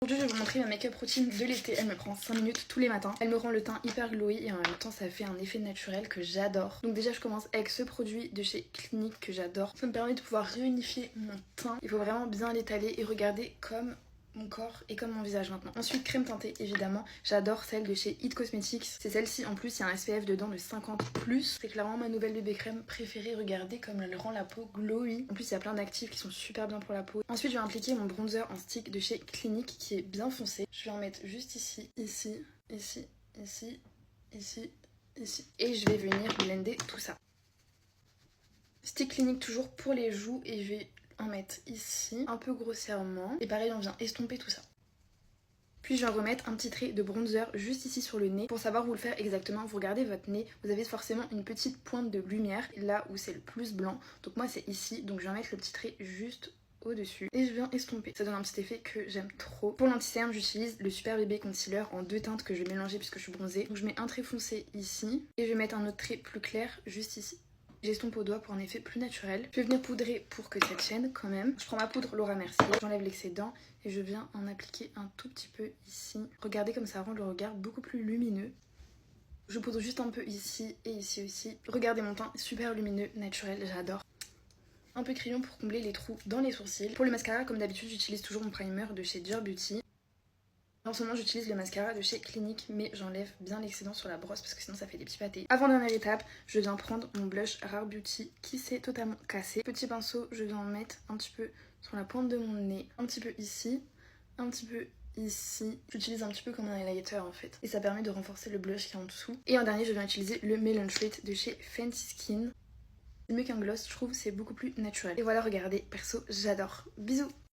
Aujourd'hui, je vais vous montrer ma make-up routine de l'été. Elle me prend 5 minutes tous les matins. Elle me rend le teint hyper glowy et en même temps, ça fait un effet naturel que j'adore. Donc déjà, je commence avec ce produit de chez Clinique que j'adore. Ça me permet de pouvoir réunifier mon teint. Il faut vraiment bien l'étaler et regarder comme mon corps et comme mon visage maintenant. Ensuite, crème teintée, évidemment. J'adore celle de chez It Cosmetics. C'est celle-ci, en plus, il y a un SPF dedans de 50+. C'est clairement ma nouvelle bébé crème préférée. Regardez comme elle rend la peau glowy. En plus, il y a plein d'actifs qui sont super bien pour la peau. Ensuite, je vais appliquer mon bronzer en stick de chez Clinique qui est bien foncé. Je vais en mettre juste ici, ici, ici, ici, ici, ici. Et je vais venir blender tout ça. Stick Clinique toujours pour les joues et je vais en mettre ici, un peu grossièrement. Et pareil, on vient estomper tout ça. Puis je vais remettre un petit trait de bronzer juste ici sur le nez. Pour savoir où le faire exactement, vous regardez votre nez, vous avez forcément une petite pointe de lumière, là où c'est le plus blanc. Donc moi c'est ici, donc je vais mettre le petit trait juste au-dessus. Et je viens estomper. Ça donne un petit effet que j'aime trop. Pour l'anti-cerne, j'utilise le Super Bébé Concealer en 2 teintes que je vais mélanger puisque je suis bronzée. Donc je mets un trait foncé ici, et je vais mettre un autre trait plus clair juste ici. J'estompe au doigt pour un effet plus naturel. Je vais venir poudrer pour que ça tienne quand même. Je prends ma poudre Laura Mercier, j'enlève l'excédent et je viens en appliquer un tout petit peu ici. Regardez comme ça rend le regard beaucoup plus lumineux. Je poudre juste un peu ici et ici aussi. Regardez mon teint, super lumineux, naturel, j'adore. Un peu crayon pour combler les trous dans les sourcils. Pour le mascara, comme d'habitude, j'utilise toujours mon primer de chez Dior Beauty. En ce moment, j'utilise le mascara de chez Clinique, mais j'enlève bien l'excédent sur la brosse parce que sinon ça fait des petits pâtés. Avant dernière étape, je viens prendre mon blush Rare Beauty qui s'est totalement cassé. Petit pinceau, je viens en mettre un petit peu sur la pointe de mon nez, un petit peu ici, un petit peu ici. J'utilise un petit peu comme un highlighter en fait. Et ça permet de renforcer le blush qui est en dessous. Et en dernier, je viens utiliser le Melon Treat de chez Fancy Skin. C'est mieux qu'un gloss, je trouve, c'est beaucoup plus naturel. Et voilà, regardez, perso, j'adore. Bisous!